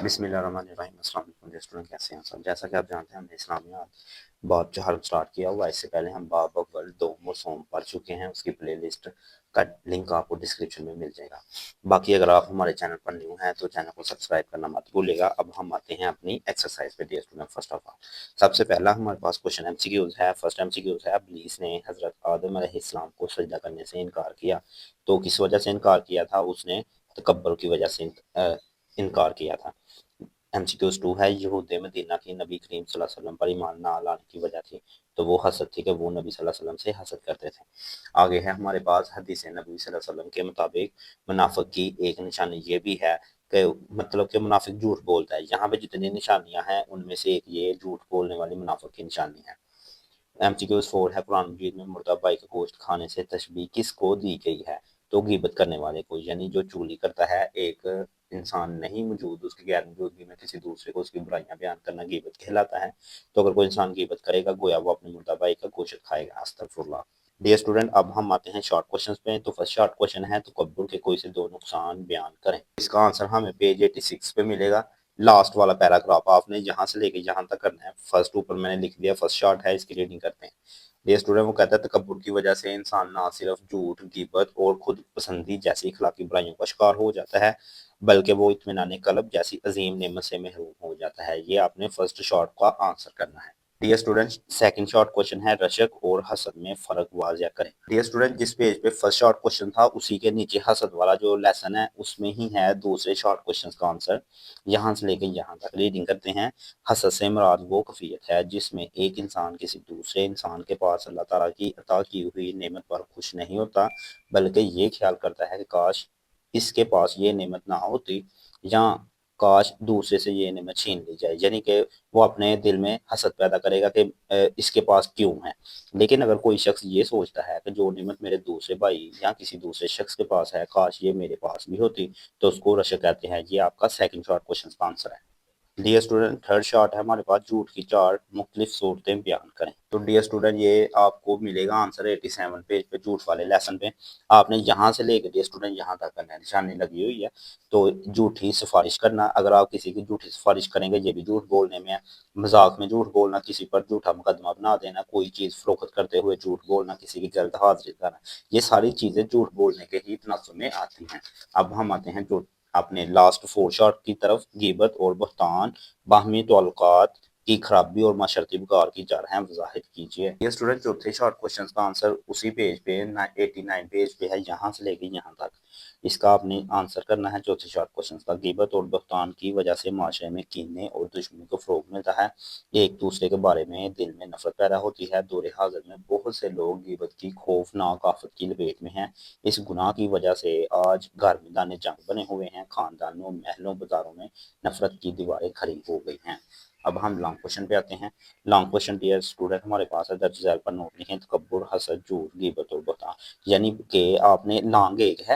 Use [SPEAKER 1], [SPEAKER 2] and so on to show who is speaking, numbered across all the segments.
[SPEAKER 1] بسم اللہ الرحمن الرحیم۔ السلام علیکم اسٹوڈنٹ، کیسے ہیں سب؟ جیسا کہ آپ جانتے ہیں ہم نے اسلامیات باب جو حرف سٹارٹ کیا ہوا ہے، اس سے پہلے ہم باب اول، دوم اور سوم پڑھ چکے ہیں۔ اس کی پلے لسٹ کا لنک آپ کو ڈسکرپشن میں مل جائے گا۔ باقی اگر آپ ہمارے چینل پر نیو ہیں تو چینل کو سبسکرائب کرنا مت بھولیے گا۔ اب ہم آتے ہیں اپنی ایکسرسائز پہ dear student. First of all سب سے پہلا ہمارے پاس کوشچن ایم سی کیوز ہے۔ فرسٹ ایم سی کیوز ہے، ابلیس نے حضرت آدم علیہ السلام کو سجدہ کرنے سے انکار کیا، تو کس وجہ سے انکار کیا تھا؟ اس نے تکبر کی وجہ سے انکار کیا تھا۔ ایم سی کیوز 2 ہے، یہود مدینہ کی نبی کریم صلی اللہ علیہ وسلم پر ایمان نہ لانے کی وجہ تھی، تو وہ حسد تھی کہ وہ نبی صلی اللہ علیہ وسلم سے حسد کرتے تھے۔ آگے ہے ہمارے پاس حدیث نبی صلی اللہ علیہ وسلم کے مطابق منافق کی ایک نشانی یہ بھی ہے کہ مطلب کہ منافق جھوٹ بولتا ہے۔ یہاں پہ جتنی نشانیاں ہیں ان میں سے ایک یہ جھوٹ بولنے والی منافق کی نشانی ہے۔ ایم سی کیوز 4 ہے، قرآن مجید میں مردہ بائی کا گوشت کھانے سے تشبیہ کس کو دی گئی ہے؟ تو غیبت کرنے والے کو، یعنی جو چغلی کرتا ہے، ایک انسان نہیں موجود، اس کی غیر موجودگی میں کسی دوسرے کو اس کی برائیاں بیان کرنا غیبت کہلاتا ہے۔ تو اگر کوئی انسان غیبت کرے گا گویا وہ اپنے مردہ بھائی کا گوشت کھائے گا۔ استغفر اللہ۔ ڈیئر اسٹوڈنٹ، اب ہم آتے ہیں شارٹ کوشچنز پہ۔ تو فرسٹ شارٹ کوشچن ہے، تکبر کے کوئی سے دو نقصان بیان کریں۔ اس کا آنسر ہمیں پیج 86 پہ ملے گا۔ لاسٹ والا پیراگراف آپ نے یہاں سے لے کے یہاں تک کرنا ہے۔ فرسٹ اوپر میں نے لکھ دیا، فرسٹ شارٹ ہے، اس کی ریڈنگ کرتے ہیں۔ ڈیئر اسٹوڈنٹ، وہ کہتا ہے تکبر کی وجہ سے انسان نہ صرف جھوٹ، غیبت اور خود پسندی جیسی اخلاقی برائیوں کا شکار ہو جاتا ہے بلکہ وہ اطمینان قلب جیسی عظیم نعمت سے محروم ہو جاتا ہے۔ یہ آپ نے فرسٹ شارٹ کا آنسر کرنا ہے۔ Dear student, second short question ہے، رشک اور حسد میں فرق واضح کریں۔ ڈیئر اسٹوڈنٹ، جس پیج پہ فرسٹ شارٹ کوشچن تھا اسی کے نیچے حسد والا جو لیسن ہے اس میں ہی ہے دوسرے شارٹ کوشچن کا آنسر۔ یہاں سے لے کے یہاں تک ریڈنگ کرتے ہیں۔ حسد سے مراد وہ کیفیت ہے جس میں ایک انسان کسی دوسرے انسان کے پاس اللہ تعالیٰ کی عطا کی ہوئی نعمت پر خوش نہیں ہوتا بلکہ یہ خیال کرتا ہے کہ کاش اس کے پاس یہ نعمت نہ ہوتی، یا کاش دوسرے سے یہ نعمت چھین لی جائے، یعنی کہ وہ اپنے دل میں حسد پیدا کرے گا کہ اس کے پاس کیوں ہے۔ لیکن اگر کوئی شخص یہ سوچتا ہے کہ جو نعمت میرے دوسرے بھائی یا کسی دوسرے شخص کے پاس ہے کاش یہ میرے پاس بھی ہوتی، تو اس کو رشک کہتے ہیں۔ یہ آپ کا سیکنڈ شارٹ کوشچن کا آنسر ہے۔ ڈیئر اسٹوڈنٹ، تھرڈ شارٹ ہے ہمارے پاس، جھوٹ کی چار مختلف صورتیں بیان کریں۔ تو ڈیئر اسٹوڈنٹ، یہ آپ کو ملے گا آنسر 87 پیج پہ، جھوٹ والے لیسن پہ۔ آپ نے یہاں سے لے کے ڈیئر اسٹوڈنٹ یہاں تک کرنا ہے، نشانی لگی ہوئی ہے۔ تو جھوٹی سفارش کرنا، اگر آپ کسی کی جھوٹی سفارش کریں گے یہ بھی جھوٹ بولنے میں ہے۔ مذاق میں جھوٹ بولنا، کسی پر جھوٹا مقدمہ بنا دینا، کوئی چیز فروخت کرتے ہوئے جھوٹ بولنا، کسی کی جلد حاضری کرنا، یہ ساری چیزیں جھوٹ بولنے کے ہی تناظر میں آتی ہیں۔ اب ہم آتے ہیں جو اپنے لاسٹ فور شارٹ کی طرف، غیبت اور بہتان، باہمی تعلقات کی خرابی اور معاشرتی بگاڑ کی جرہیں وضاحت کیجیے۔ یہ اسٹوڈنٹ چوتھے شارٹ کوشچن کا آنسر اسی پیج پہ 89 پیج پہ ہے، یہاں سے لے کے یہاں تک۔ اس کا آپ نے آنسر کرنا ہے چوتھے شارٹ کوشچن کا۔ غیبت اور بہتان کی وجہ سے معاشرے میں کینے اور دشمنی کو فروغ ملتا ہے، ایک دوسرے کے بارے میں دل میں نفرت پیدا ہوتی ہے۔ دور حاضر میں بہت سے لوگ غیبت کی خوفناک آفت کی لپیٹ میں ہیں۔ اس گناہ کی وجہ سے آج گھر میدان جنگ بنے ہوئے ہیں، خاندانوں، محلوں، بازاروں میں نفرت کی دیواریں کھڑی ہو گئی ہیں۔ اب ہم لانگ کوشچن پہ آتے ہیں۔ لانگ کوشچن ڈیئر اسٹوڈنٹ ہمارے پاس ہے، درج ذیل پر نوٹ لکھیں، تکبر، حسد، جھوٹ، غیبت اور بہتان۔ یعنی کہ آپ نے لانگ ایک ہے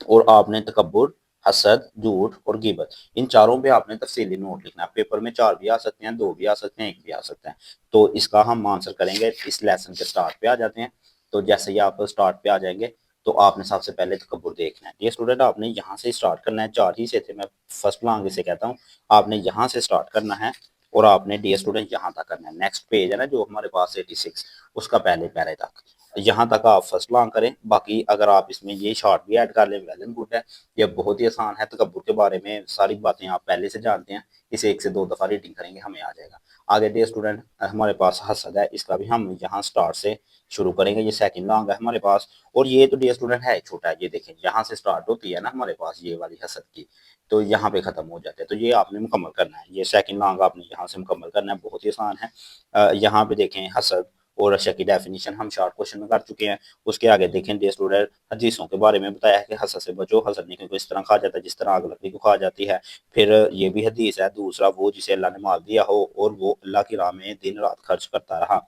[SPEAKER 1] اور آپ نے تکبر، حسد، جھوٹ اور غیبت، ان چاروں پہ آپ نے تفصیلی نوٹ لکھنا ہے۔ پیپر میں 4 بھی آ سکتے ہیں، 2 بھی آ سکتے ہیں، 1 بھی آ سکتا ہے۔ تو اس کا ہم آنسر کریں گے۔ اس لیسن کے سٹارٹ پہ آ جاتے ہیں۔ تو جیسے ہی آپ سٹارٹ پہ آ جائیں گے تو آپ نے سب سے پہلے تکبر دیکھنا ہے۔ یہ اسٹوڈنٹ آپ نے یہاں سے سٹارٹ کرنا ہے، 4 ہی سے تھے، میں فرسٹ لانگ سے کہتا ہوں، آپ نے یہاں سے سٹارٹ کرنا ہے اور آپ نے ڈیئر اسٹوڈنٹ یہاں تک کرنا ہے۔ نیکسٹ پیج ہے نا جو ہمارے پاس 86، اس کا پہلے پیرے تک، یہاں تک آپ فرسٹ لانگ کریں۔ باقی اگر آپ اس میں یہ شارٹ بھی ایڈ کر لیں ویل اینڈ گڈ ہے۔ یہ بہت ہی آسان ہے، تکبر کے بارے میں ساری باتیں آپ پہلے سے جانتے ہیں، اسے 1 سے 2 دفعہ ریڈنگ کریں گے ہمیں آ جائے گا۔ آگے ڈیئر اسٹوڈنٹ ہمارے پاس حسد ہے، اس کا بھی ہم یہاں سٹارٹ سے شروع کریں گے۔ یہ سیکنڈ لانگ ہے ہمارے پاس، اور یہ تو ڈیئر اسٹوڈنٹ ہے چھوٹا ہے، یہ دیکھیں یہاں سے سٹارٹ ہوتی ہے نا ہمارے پاس یہ والی حسد کی، تو یہاں پہ ختم ہو جاتے ہیں۔ تو یہ آپ نے مکمل کرنا ہے، یہ سیکنڈ لانگ آپ نے یہاں سے مکمل کرنا ہے، بہت ہی آسان ہے۔ یہاں پہ دیکھیں حسد اور رشک کی ڈیفینیشن ہم شارٹ کوشچن میں کر چکے ہیں۔ اس کے آگے دیکھیں ڈیئر اسٹوڈنٹ حدیثوں کے بارے میں بتایا ہے کہ حسد سے بچو، حسد نہیں کو اس طرح کھا جاتا ہے جس طرح آگ لکڑی کو کھا جاتی ہے۔ پھر یہ بھی حدیث ہے، دوسرا وہ جسے اللہ نے مال دیا ہو اور وہ اللہ کی راہ میں دن رات خرچ کرتا رہا،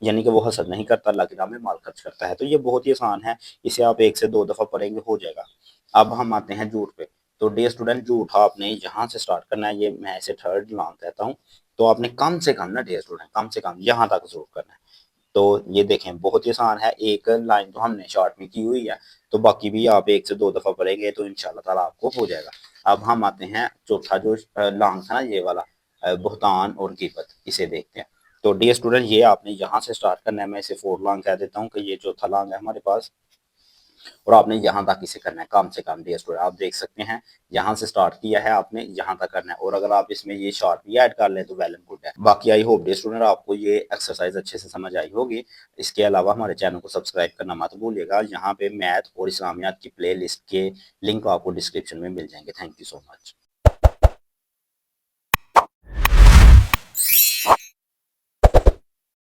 [SPEAKER 1] یعنی کہ وہ حسد نہیں کرتا، اللہ کی راہ میں مال خرچ کرتا ہے۔ تو یہ بہت ہی آسان ہے، اسے آپ 1 سے 2 دفعہ پڑھیں گے ہو جائے گا۔ اب ہم آتے ہیں جھوٹ پہ۔ تو ڈیئر اسٹوڈنٹ جھوٹ آپ نے یہاں سے سٹارٹ کرنا ہے، یہ میں اسے تھرڈ لانگ کہتا ہوں۔ تو آپ نے کم سے کم نا ڈیئر اسٹوڈنٹ کم سے کم یہاں تک ضرور کرنا ہے۔ تو یہ دیکھیں بہت ہی آسان ہے، ایک لائن تو ہم نے شارٹ میں کی ہوئی ہے، تو باقی بھی آپ 1 سے 2 دفعہ پڑھیں گے تو انشاءاللہ تعالیٰ آپ کو ہو جائے گا۔ اب ہم آتے ہیں چوتھا جو لانگ تھا نا یہ والا بہتان اور غیبت، اسے دیکھتے ہیں۔ تو ڈیئر اسٹوڈنٹ یہ آپ نے یہاں سے سٹارٹ کرنا ہے، میں اسے 4 لانگ کہہ دیتا ہوں کہ یہ چوتھا لانگ ہے ہمارے پاس، اور آپ نے یہاں تک اسے کرنا ہے کم سے کم ڈیئر اسٹوڈنٹ۔ آپ دیکھ سکتے ہیں یہاں سے سٹارٹ کیا ہے آپ نے، یہاں تک کرنا ہے، اور اگر آپ اس میں یہ شارٹ بھی ایڈ کر لیں تو ویل اینڈ گڈ ہے۔ باقی آئی ہوپ ڈیئر اسٹوڈنٹ آپ کو یہ ایکسرسائز اچھے سے سمجھ آئی ہوگی۔ اس کے علاوہ ہمارے چینل کو سبسکرائب کرنا مت بھولیے گا، یہاں پہ میتھ اور اسلامیات کی پلے لسٹ کے لنک آپ کو ڈسکرپشن میں مل جائیں گے۔ Thank you so much.